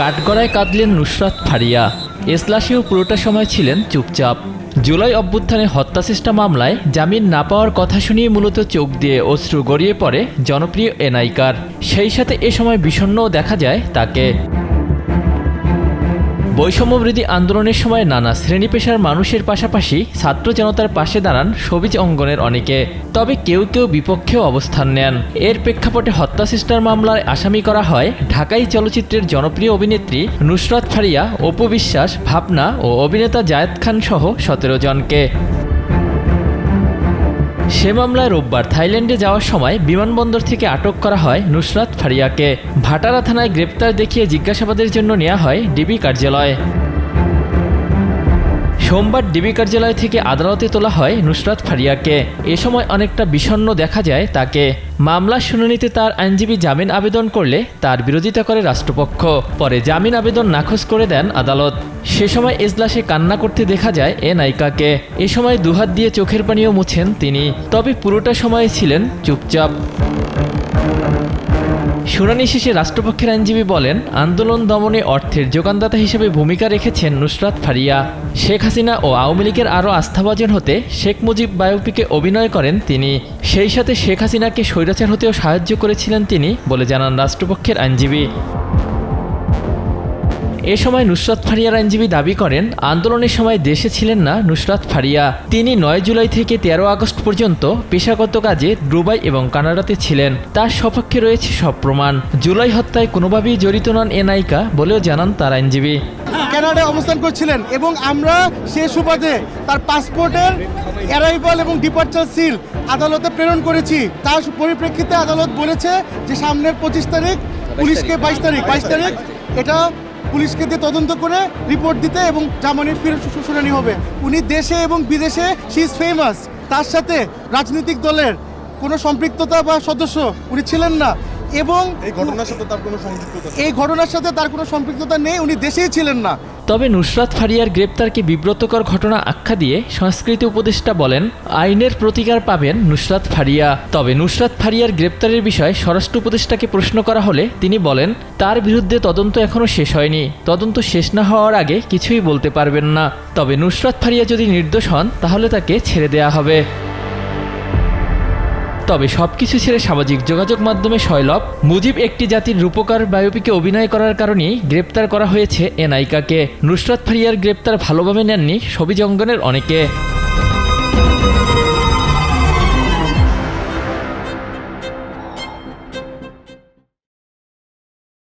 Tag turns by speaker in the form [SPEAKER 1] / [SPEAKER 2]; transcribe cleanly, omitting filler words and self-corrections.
[SPEAKER 1] কাঠগড়ায় কাঁদলেন নুসরাত ফারিয়া। এজলাসেও পুরোটা সময় ছিলেন চুপচাপ। জুলাই অভ্যুত্থানে হত্যাচেষ্টা মামলায় জামিন না পাওয়ার কথা শুনিয়ে মূলত চোখ দিয়ে অশ্রু গড়িয়ে পড়ে জনপ্রিয় এ নায়িকার। সেই সাথে এ সময় বিষণ্ণও দেখা যায় তাকে। বৈষম্যবিরোধী আন্দোলনের সময় নানা শ্রেণী পেশার মানুষের পাশাপাশি ছাত্র জনতার পাশে দাঁড়ান সবিজ অঙ্গনের অনেকে। তবে কেউ কেউ বিপক্ষেও অবস্থান নেন। এর প্রেক্ষাপটে হত্যাচেষ্টার মামলায় আসামি করা হয় ঢাকাই চলচ্চিত্রের জনপ্রিয় অভিনেত্রী নুসরাত ফারিয়া, অপু বিশ্বাস, ভাবনা ও অভিনেতা জায়েদ খান সহ 17 জনকে। সে মামলায় রোববার থাইল্যান্ডে যাওয়ার সময় বিমানবন্দর থেকে আটক করা হয় নুসরাত ফারিয়াকে। ভাটারা থানায় গ্রেপ্তার দেখিয়ে জিজ্ঞাসাবাদের জন্য নেওয়া হয় ডিবি কার্যালয়ে। সোমবার ডিবি কার্যালয় থেকে আদালতে তোলা হয় নুসরাত ফারিয়াকে। এ সময় অনেকটা বিষণ্ণ দেখা যায় তাকে। মামলার শুনানিতে তার আইনজীবী জামিন আবেদন করলে তার বিরোধিতা করে রাষ্ট্রপক্ষ। পরে জামিন আবেদন নাকচ করে দেন আদালত। সে সময় এজলাসে কান্না করতে দেখা যায় এ নায়িকাকে। এ সময় দুহাত দিয়ে চোখের পানিও মুছেন তিনি। তবে পুরোটা সময় ছিলেন চুপচাপ। শুনানি শেষে রাষ্ট্রপক্ষের আইনজীবী বলেন, আন্দোলন দমনে অর্থের যোগানদাতা হিসেবে ভূমিকা রেখেছেন নুসরাত ফারিয়া। শেখ হাসিনা ও আওয়ামী লীগের আরও আস্থাভাজন হতে শেখ মুজিব বায়োপিকে অভিনয় করেন তিনি। সেই সাথে শেখ হাসিনাকে স্বৈরাচার হতেও সাহায্য করেছিলেন তিনি বলে জানান রাষ্ট্রপক্ষের আইনজীবী। এ সময় নুসরাত ফারিয়ার আইনজীবী দাবি করেন, আন্দোলনের সময় দেশে ছিলেন না নুসরাত ফারিয়া। তিনি 9 জুলাই থেকে 13 আগস্ট পর্যন্ত পেশাগত কাজে দুবাই এবং কানাডাতে ছিলেন। তার সপক্ষে রয়েছে সব প্রমাণ। জুলাই হত্যায় কোনোভাবেই জড়িত নন এ নায়িকা বলেও জানান তার আইনজীবী।
[SPEAKER 2] কানাডায় অবস্থান করছিলেন এবং আমরা সে সুবাদে তার পাসপোর্টের অ্যারাইভাল এবং ডিপার্চার সিল আদালতে প্রেরণ করেছি। তার পরিপ্রেক্ষিতে আদালত বলেছে যে সামনের 25 তারিখ পুলিশকে 22 তারিখ এটা পুলিশকে দিয়ে তদন্ত করে রিপোর্ট দিতে এবং জামিনের ফিরে শুনানি হবে। উনি দেশে এবং বিদেশে শি ইজ ফেমাস। তার সাথে রাজনৈতিক দলের কোনো সম্পৃক্ততা বা সদস্য উনি ছিলেন না এবং এই ঘটনার সাথে তার কোনো সম্পৃক্ততা নেই। উনি দেশেই ছিলেন না।
[SPEAKER 1] তবে নুসরাত ফারিয়ার গ্রেপ্তারকে বিব্রতকর ঘটনা আখ্যা দিয়ে সংস্কৃতি উপদেষ্টা বলেন, আইনের প্রতিকার পাবেন নুসরাত ফারিয়া। তবে নুসরাত ফারিয়ার গ্রেপ্তারের বিষয়ে স্বরাষ্ট্র উপদেষ্টাকে প্রশ্ন করা হলে তিনি বলেন, তার বিরুদ্ধে তদন্ত এখনও শেষ হয়নি। তদন্ত শেষ না হওয়ার আগে কিছুই বলতে পারবেন না। তবে নুসরাত ফারিয়া যদি নির্দোষ হন তাহলে তাকে ছেড়ে দেয়া হবে। তবে সবকিছু ছেড়ে সামাজিক যোগাযোগ মাধ্যমে শৈলব মুজিব একটি জাতির রূপকার বায়োপিকে অভিনয় করার কারণেই গ্রেপ্তার করা হয়েছে এ নায়িকাকে। নুসরাত ফারিয়ার গ্রেপ্তার ভালোভাবে নেননি সবিজ অঙ্গনের অনেকে।